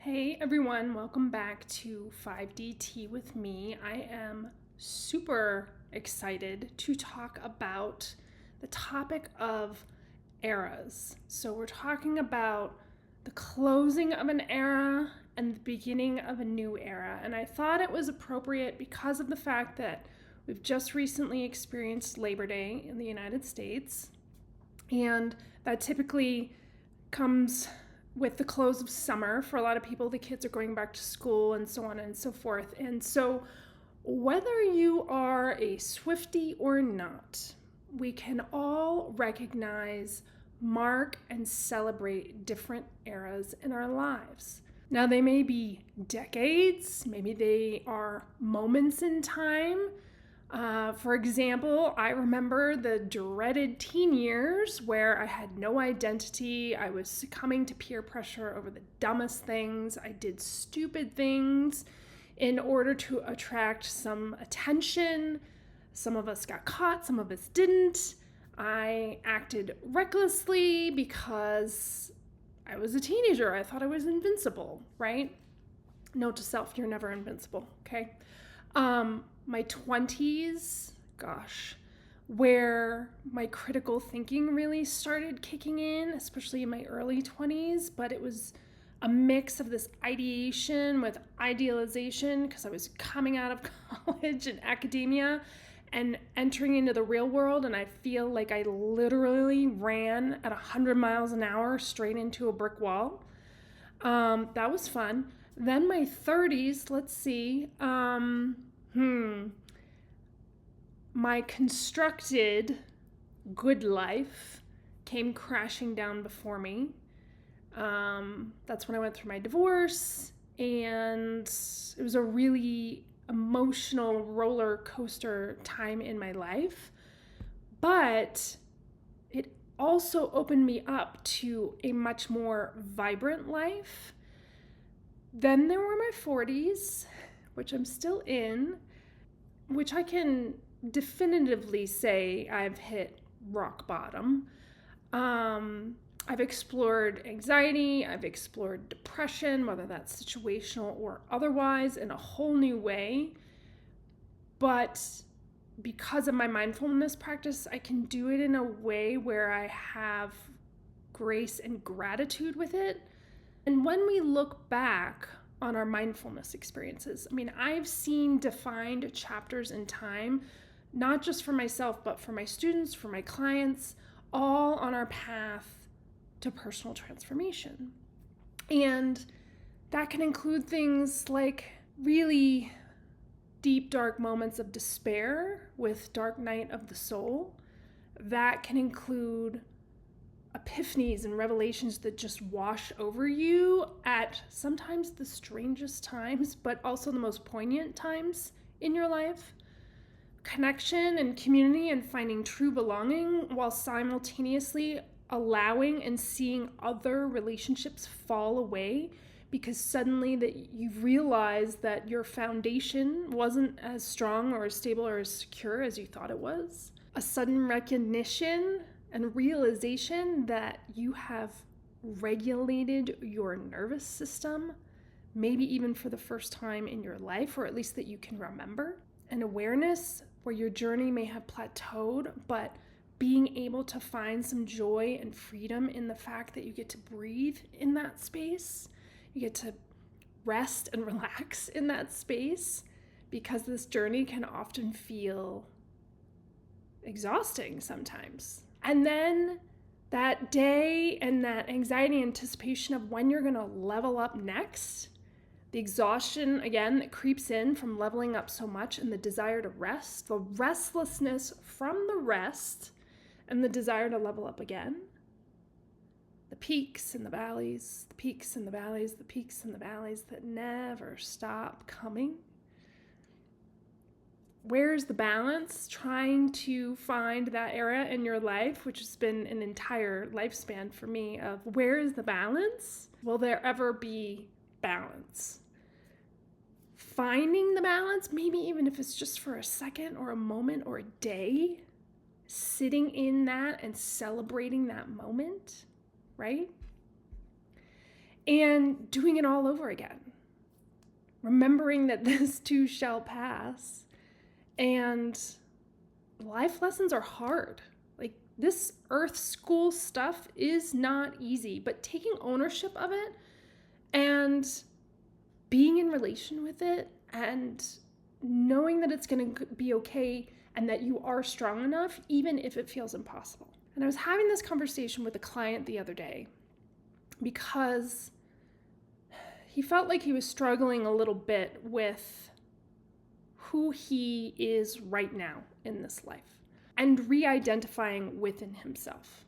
Hey everyone, welcome back to 5D Tea with me. I am super excited to talk about the topic of eras. So we're talking about the closing of an era and the beginning of a new era. And I thought it was appropriate because of the fact that we've just recently experienced Labor Day in the United States. And that typically comes with the close of summer. For a lot of people, the kids are going back to school and so on and so forth. And so whether you are a Swiftie or not, we can all recognize, mark, and celebrate different eras in our lives. Now, they may be decades, maybe they are moments in time. For example, I remember the dreaded teen years where I had no identity. I was succumbing to peer pressure over the dumbest things. I did stupid things in order to attract some attention. Some of us got caught, some of us didn't. I acted recklessly because I was a teenager. I thought I was invincible, right? Note to self, you're never invincible, okay? My 20s, where my critical thinking really started kicking in, especially in my early 20s, but it was a mix of this ideation with idealization because I was coming out of college and academia and entering into the real world, and I feel like I literally ran at 100 miles an hour straight into a brick wall. That was fun. Then my 30s, let's see, my constructed good life came crashing down before me. That's when I went through my divorce, and it was a really emotional roller coaster time in my life. But it also opened me up to a much more vibrant life. Then there were my 40s, which I'm still in, which I can definitively say I've hit rock bottom. I've explored anxiety, I've explored depression, whether that's situational or otherwise, in a whole new way. But because of my mindfulness practice, I can do it in a way where I have grace and gratitude with it. And when we look back on our mindfulness experiences, I've seen defined chapters in time, not just for myself, but for my students, for my clients, all on our path to personal transformation. And that can include things like really deep, dark moments of despair with dark night of the soul. That can include epiphanies and revelations that just wash over you at sometimes the strangest times, but also the most poignant times in your life. Connection and community and finding true belonging while simultaneously allowing and seeing other relationships fall away because suddenly that you realize that your foundation wasn't as strong or as stable or as secure as you thought it was. A sudden recognition and realization that you have regulated your nervous system, maybe even for the first time in your life, or at least that you can remember. An awareness where your journey may have plateaued, but being able to find some joy and freedom in the fact that you get to breathe in that space, you get to rest and relax in that space, because this journey can often feel exhausting sometimes. And then that day and that anxiety anticipation of when you're going to level up next, the exhaustion, again, that creeps in from leveling up so much, and the desire to rest, the restlessness from the rest, and the desire to level up again. The peaks and the valleys, the peaks and the valleys, the peaks and the valleys that never stop coming. Where's the balance? Trying to find that era in your life, which has been an entire lifespan for me, of where is the balance? Will there ever be balance? Finding the balance, maybe even if it's just for a second or a moment or a day, sitting in that and celebrating that moment, right? and doing it all over again. Remembering that this too shall pass. And life lessons are hard. Like, this earth school stuff is not easy, but taking ownership of it and being in relation with it and knowing that it's going to be okay and that you are strong enough, even if it feels impossible. And I was having this conversation with a client the other day because he felt like he was struggling a little bit with who he is right now in this life and re-identifying within himself.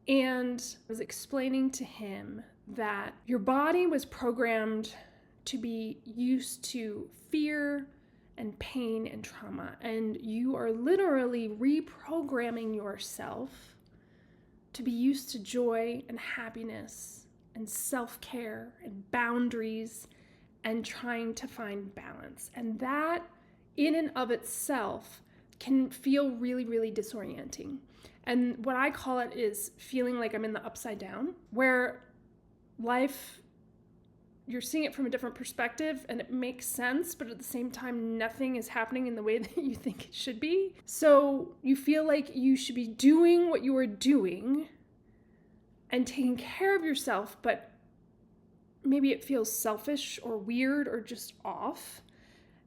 And I was explaining to him that your body was programmed to be used to fear and pain and trauma, and you are literally reprogramming yourself to be used to joy and happiness and self-care and boundaries and trying to find balance. And that in and of itself can feel really, really disorienting. And what I call it is feeling like I'm in the upside down, where life, you're seeing it from a different perspective and it makes sense, but at the same time, nothing is happening in the way that you think it should be. So you feel like you should be doing what you are doing and taking care of yourself, but maybe it feels selfish or weird or just off.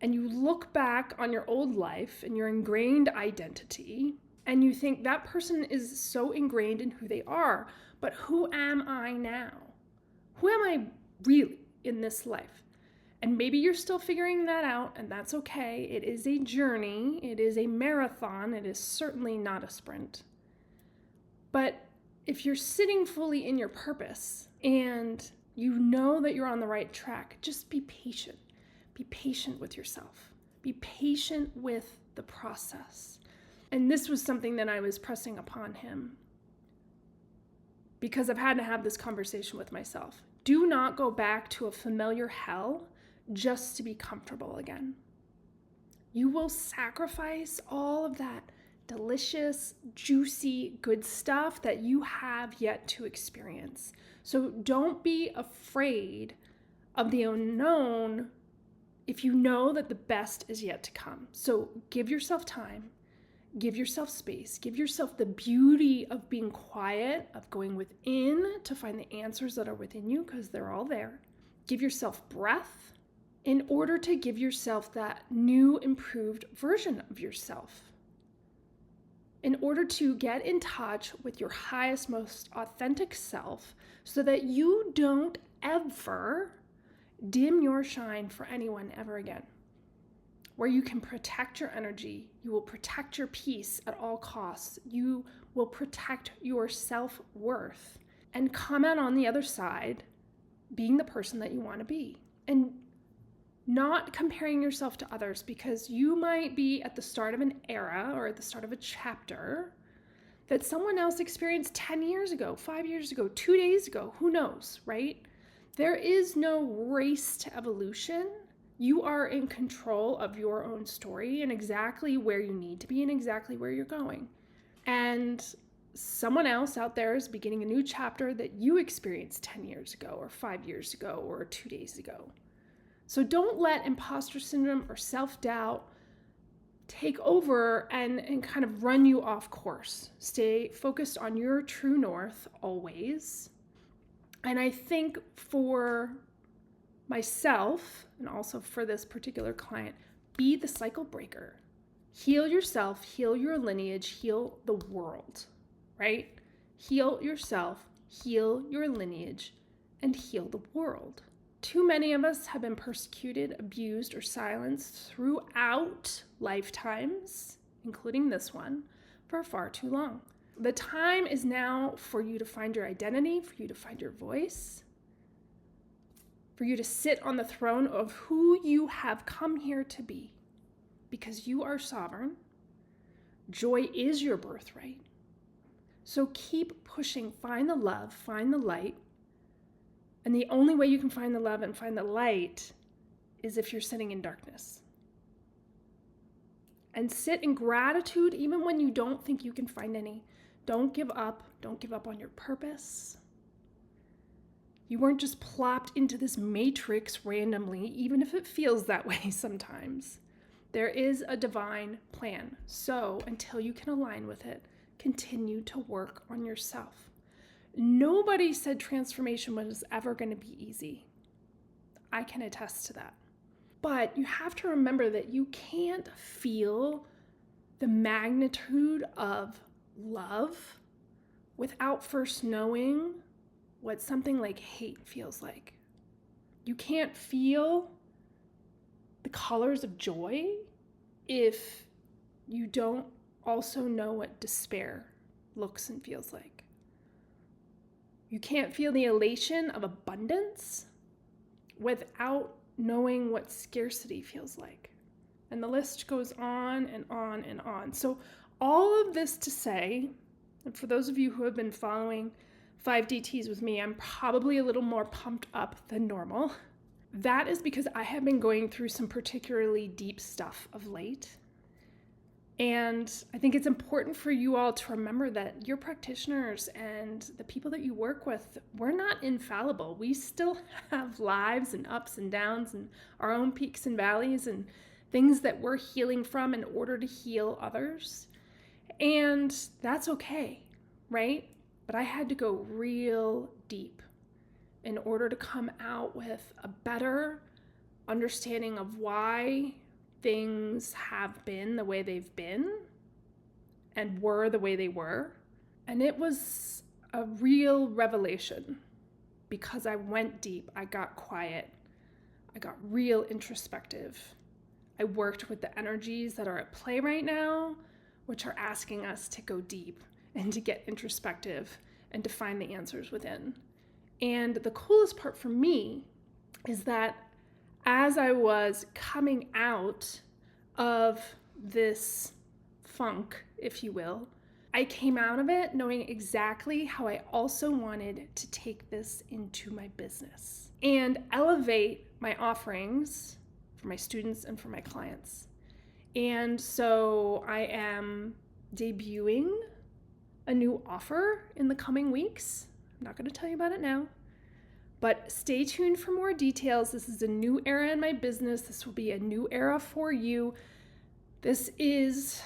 And you look back on your old life and your ingrained identity, and you think that person is so ingrained in who they are, but who am I now? Who am I really in this life? And maybe you're still figuring that out, and that's okay. It is a journey. It is a marathon. It is certainly not a sprint. But if you're sitting fully in your purpose and you know that you're on the right track, just be patient. Be patient with yourself. Be patient with the process. And this was something that I was pressing upon him because I've had to have this conversation with myself. Do not go back to a familiar hell just to be comfortable again. You will sacrifice all of that delicious, juicy, good stuff that you have yet to experience. So don't be afraid of the unknown if you know that the best is yet to come. So give yourself time, give yourself space, give yourself the beauty of being quiet, of going within to find the answers that are within you, because they're all there. Give yourself breath in order to give yourself that new, improved version of yourself. In order to get in touch with your highest, most authentic self so that you don't ever dim your shine for anyone ever again. Where you can protect your energy, you will protect your peace at all costs, you will protect your self-worth and come out on the other side being the person that you want to be. And not comparing yourself to others, because you might be at the start of an era or at the start of a chapter that someone else experienced 10 years ago, 5 years ago, 2 days ago, who knows, right? There is no race to evolution. You are in control of your own story and exactly where you need to be and exactly where you're going. And someone else out there is beginning a new chapter that you experienced 10 years ago or 5 years ago or 2 days ago. So don't let imposter syndrome or self-doubt take over and kind of run you off course. Stay focused on your true north always. And I think for myself, and also for this particular client, be the cycle breaker. Heal yourself, heal your lineage, heal the world, right? Heal yourself, heal your lineage, and heal the world. Too many of us have been persecuted, abused, or silenced throughout lifetimes, including this one, for far too long. The time is now for you to find your identity, for you to find your voice, for you to sit on the throne of who you have come here to be, because you are sovereign. Joy is your birthright. So keep pushing, find the love, find the light. And the only way you can find the love and find the light is if you're sitting in darkness. And sit in gratitude even when you don't think you can find any. Don't give up. Don't give up on your purpose. You weren't just plopped into this matrix randomly, even if it feels that way sometimes. There is a divine plan. So until you can align with it, continue to work on yourself. Nobody said transformation was ever going to be easy. I can attest to that. But you have to remember that you can't feel the magnitude of love without first knowing what something like hate feels like. You can't feel the colors of joy if you don't also know what despair looks and feels like. You can't feel the elation of abundance without knowing what scarcity feels like. And the list goes on and on and on. So all of this to say, and for those of you who have been following 5DTs with me, I'm probably a little more pumped up than normal. That is because I have been going through some particularly deep stuff of late. And I think it's important for you all to remember that your practitioners and the people that you work with, we're not infallible. We still have lives and ups and downs and our own peaks and valleys and things that we're healing from in order to heal others. And that's okay, right? But I had to go real deep in order to come out with a better understanding of why things have been the way they've been and were the way they were. And it was a real revelation because I went deep, I got quiet, I got real introspective. I worked with the energies that are at play right now, which are asking us to go deep and to get introspective and to find the answers within. And the coolest part for me is that as I was coming out of this funk, if you will, I came out of it knowing exactly how I also wanted to take this into my business and elevate my offerings for my students and for my clients. And so I am debuting a new offer in the coming weeks. I'm not going to tell you about it now, but stay tuned for more details. This is a new era in my business. This will be a new era for you. This is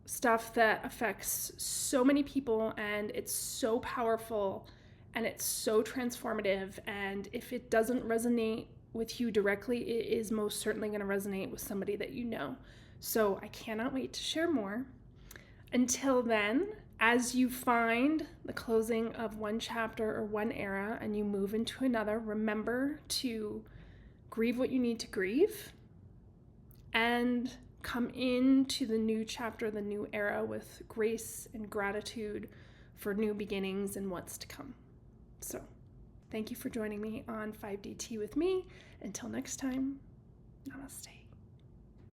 stuff that affects so many people, and it's so powerful, and it's so transformative. And if it doesn't resonate with you directly, it is most certainly going to resonate with somebody that you know. So I cannot wait to share more. Until then, as you find the closing of one chapter or one era and you move into another, remember to grieve what you need to grieve and come into the new chapter, the new era with grace and gratitude for new beginnings and what's to come. So thank you for joining me on 5DT with me. Until next time, namaste.